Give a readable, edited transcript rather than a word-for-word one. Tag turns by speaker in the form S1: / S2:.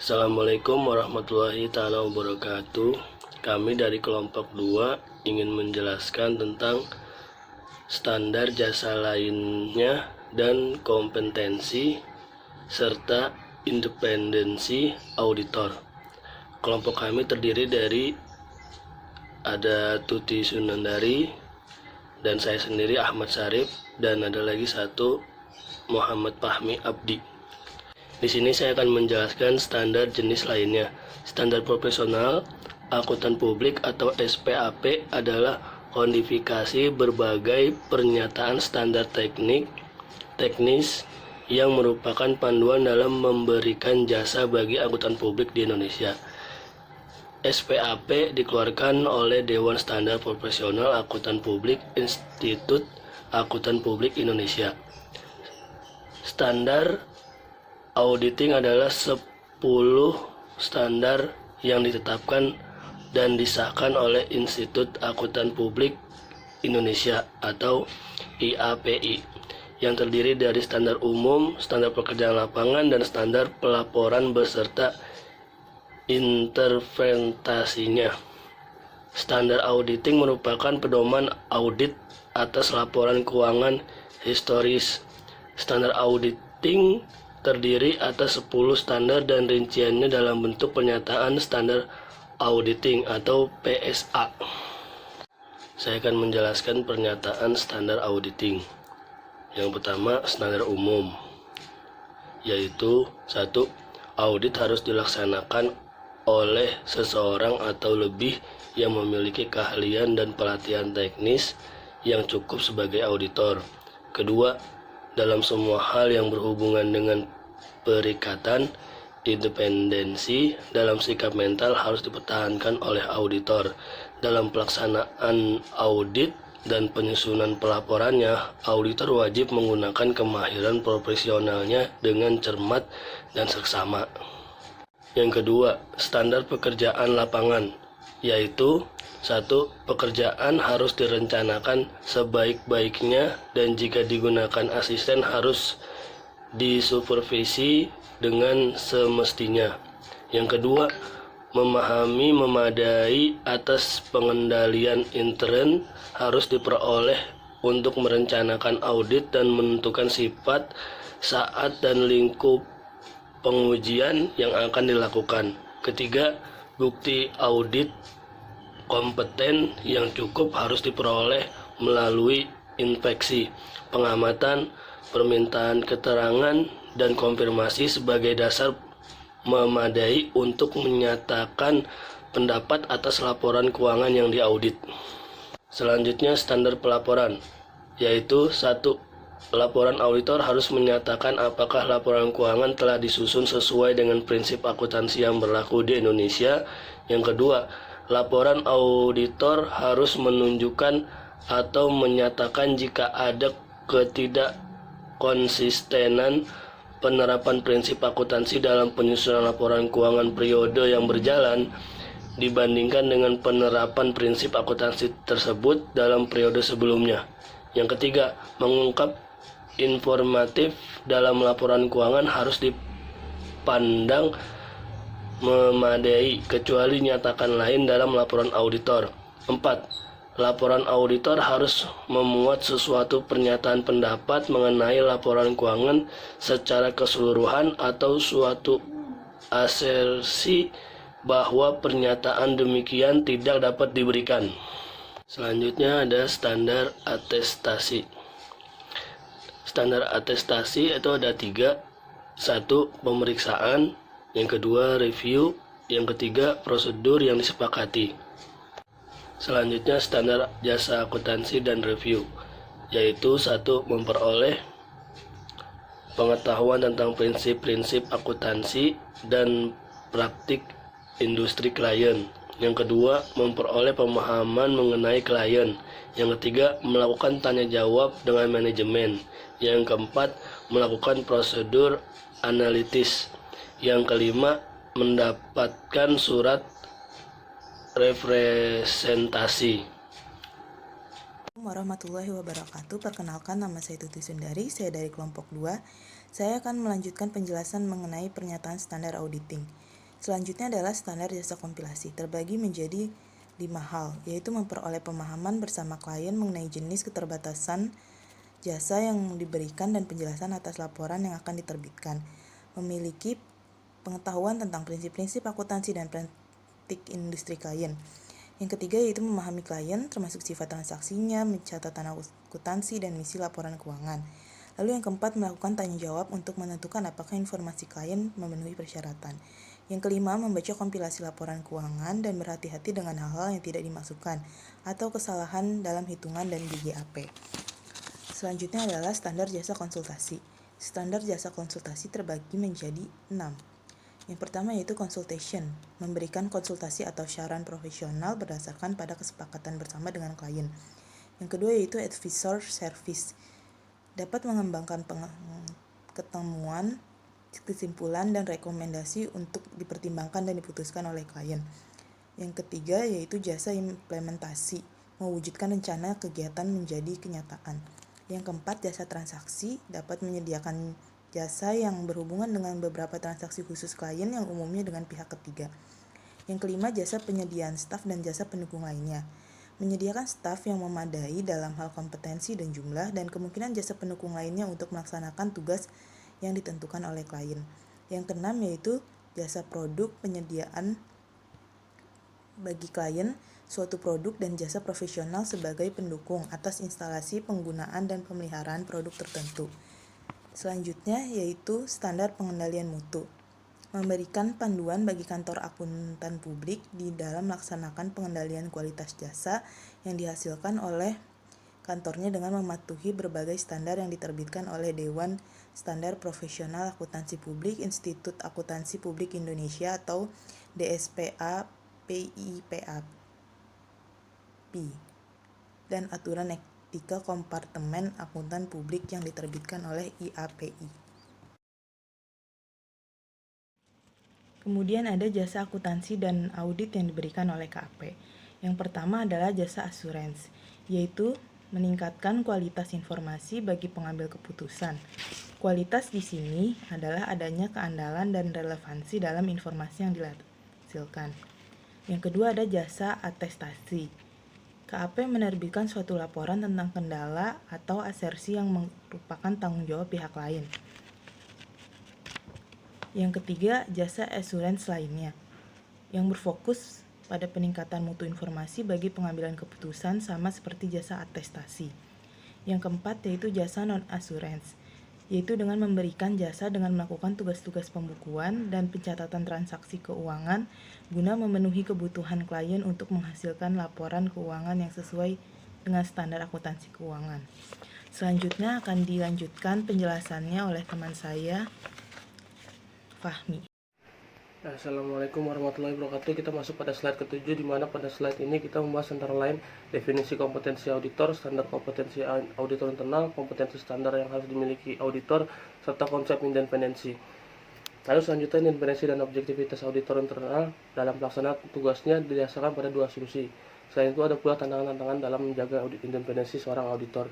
S1: Assalamualaikum warahmatullahi taala wabarakatuh. Kami dari kelompok 2 ingin menjelaskan tentang standar jasa lainnya dan kompetensi serta independensi auditor. Kelompok kami terdiri dari ada Tuti Sunandari dan saya sendiri Ahmad Syarif, dan ada lagi satu Muhammad Fahmi Abdi. Di sini saya akan menjelaskan standar jenis lainnya. Standar profesional akuntan publik atau SPAP adalah kodifikasi berbagai pernyataan standar teknis yang merupakan panduan dalam memberikan jasa bagi akuntan publik di Indonesia. SPAP dikeluarkan oleh Dewan Standar Profesional Akuntan Publik Institut Akuntan Publik Indonesia. Standar auditing adalah 10 standar yang ditetapkan dan disahkan oleh Institut Akuntan Publik Indonesia atau IAPI, yang terdiri dari standar umum, standar pekerjaan lapangan, dan standar pelaporan beserta interpretasinya. Standar auditing merupakan pedoman audit atas laporan keuangan historis. Standar auditing terdiri atas 10 standar dan rinciannya dalam bentuk pernyataan standar auditing atau PSA. Saya akan menjelaskan pernyataan standar auditing. Yang pertama, standar umum, yaitu 1. Audit harus dilaksanakan oleh seseorang atau lebih yang memiliki keahlian dan pelatihan teknis yang cukup sebagai auditor. Kedua, dalam semua hal yang berhubungan dengan perikatan, independensi dalam sikap mental harus dipertahankan oleh auditor. Dalam pelaksanaan audit dan penyusunan pelaporannya, auditor wajib menggunakan kemahiran profesionalnya dengan cermat dan seksama. Yang kedua, standar pekerjaan lapangan, yaitu 1. Pekerjaan harus direncanakan sebaik-baiknya dan jika digunakan asisten harus disupervisi dengan semestinya. Yang kedua, memahami memadai atas pengendalian intern harus diperoleh untuk merencanakan audit dan menentukan sifat, saat, dan lingkup pengujian yang akan dilakukan. Ketiga, bukti audit kompeten yang cukup harus diperoleh melalui inspeksi, pengamatan, permintaan keterangan, dan konfirmasi sebagai dasar memadai untuk menyatakan pendapat atas laporan keuangan yang diaudit. Selanjutnya, standar pelaporan, yaitu 1. Laporan auditor harus menyatakan apakah laporan keuangan telah disusun sesuai dengan prinsip akuntansi yang berlaku di Indonesia. Yang kedua, laporan auditor harus menunjukkan atau menyatakan jika ada ketidakkonsistenan penerapan prinsip akuntansi dalam penyusunan laporan keuangan periode yang berjalan dibandingkan dengan penerapan prinsip akuntansi tersebut dalam periode sebelumnya. Yang ketiga, mengungkap informatif dalam laporan keuangan harus dipandang memadai kecuali nyatakan lain dalam laporan auditor. 4. Laporan auditor harus memuat sesuatu pernyataan pendapat mengenai laporan keuangan secara keseluruhan atau suatu asersi bahwa pernyataan demikian tidak dapat diberikan. Selanjutnya ada standar atestasi. Standar atestasi itu ada 3. 1. Pemeriksaan. Yang kedua, review. Yang ketiga, prosedur yang disepakati. Selanjutnya, standar jasa akuntansi dan review, yaitu 1. Memperoleh pengetahuan tentang prinsip-prinsip akuntansi dan praktik industri klien. Yang kedua, memperoleh pemahaman mengenai klien. Yang ketiga, melakukan tanya jawab dengan manajemen. Yang keempat, melakukan prosedur analitis. Yang kelima, mendapatkan surat representasi.
S2: Warahmatullahi wabarakatuh. Perkenalkan, nama saya Tuti Sundari, saya dari kelompok 2. Saya akan melanjutkan penjelasan mengenai pernyataan standar auditing. Selanjutnya adalah standar jasa kompilasi, terbagi menjadi 5 hal, yaitu memperoleh pemahaman bersama klien mengenai jenis keterbatasan jasa yang diberikan dan penjelasan atas laporan yang akan diterbitkan, memiliki pengetahuan tentang prinsip-prinsip akuntansi dan praktik industri klien. Yang ketiga yaitu memahami klien, termasuk sifat transaksinya, pencatatan akuntansi, dan misi laporan keuangan. Lalu yang keempat, melakukan tanya jawab untuk menentukan apakah informasi klien memenuhi persyaratan. Yang kelima, membaca kompilasi laporan keuangan dan berhati-hati dengan hal-hal yang tidak dimasukkan atau kesalahan dalam hitungan dan BGAP. Selanjutnya adalah standar jasa konsultasi. Standar jasa konsultasi terbagi menjadi 6. Yang pertama yaitu consultation, memberikan konsultasi atau saran profesional berdasarkan pada kesepakatan bersama dengan klien. Yang kedua yaitu advisor service, dapat mengembangkan ketemuan, kesimpulan, dan rekomendasi untuk dipertimbangkan dan diputuskan oleh klien. Yang ketiga yaitu jasa implementasi, mewujudkan rencana kegiatan menjadi kenyataan. Yang keempat, jasa transaksi, dapat menyediakan jasa yang berhubungan dengan beberapa transaksi khusus klien yang umumnya dengan pihak ketiga. Yang kelima, jasa penyediaan staf dan jasa pendukung lainnya, menyediakan staf yang memadai dalam hal kompetensi dan jumlah, dan kemungkinan jasa pendukung lainnya untuk melaksanakan tugas yang ditentukan oleh klien. Yang keenam yaitu jasa produk, penyediaan bagi klien suatu produk dan jasa profesional sebagai pendukung atas instalasi, penggunaan, dan pemeliharaan produk tertentu. Selanjutnya yaitu standar pengendalian mutu, memberikan panduan bagi kantor akuntan publik di dalam melaksanakan pengendalian kualitas jasa yang dihasilkan oleh kantornya dengan mematuhi berbagai standar yang diterbitkan oleh Dewan Standar Profesional Akuntansi Publik, Institut Akuntansi Publik Indonesia atau DSPA PIPAP, dan aturan etika kompartemen akuntan publik yang diterbitkan oleh IAPI. Kemudian ada jasa akuntansi dan audit yang diberikan oleh KAP. Yang pertama adalah jasa asuransi, yaitu meningkatkan kualitas informasi bagi pengambil keputusan. Kualitas di sini adalah adanya keandalan dan relevansi dalam informasi yang dihasilkan. Yang kedua ada jasa atestasi. KAP menerbitkan suatu laporan tentang kendala atau asersi yang merupakan tanggung jawab pihak lain. Yang ketiga, jasa asuransi lainnya, yang berfokus pada peningkatan mutu informasi bagi pengambilan keputusan sama seperti jasa atestasi. Yang keempat yaitu jasa non-asuransi, yaitu dengan memberikan jasa dengan melakukan tugas-tugas pembukuan dan pencatatan transaksi keuangan guna memenuhi kebutuhan klien untuk menghasilkan laporan keuangan yang sesuai dengan standar akuntansi keuangan. Selanjutnya akan dilanjutkan penjelasannya oleh teman saya, Fahmi.
S1: Assalamualaikum warahmatullahi wabarakatuh. Kita masuk pada slide ke-7, di mana pada slide ini kita membahas antara lain definisi kompetensi auditor, standar kompetensi auditor internal, kompetensi standar yang harus dimiliki auditor, serta konsep independensi. Lalu selanjutnya, independensi dan objektivitas auditor internal dalam pelaksanaan tugasnya didasarkan pada dua asumsi. Selain itu ada pula tantangan-tantangan dalam menjaga independensi seorang auditor.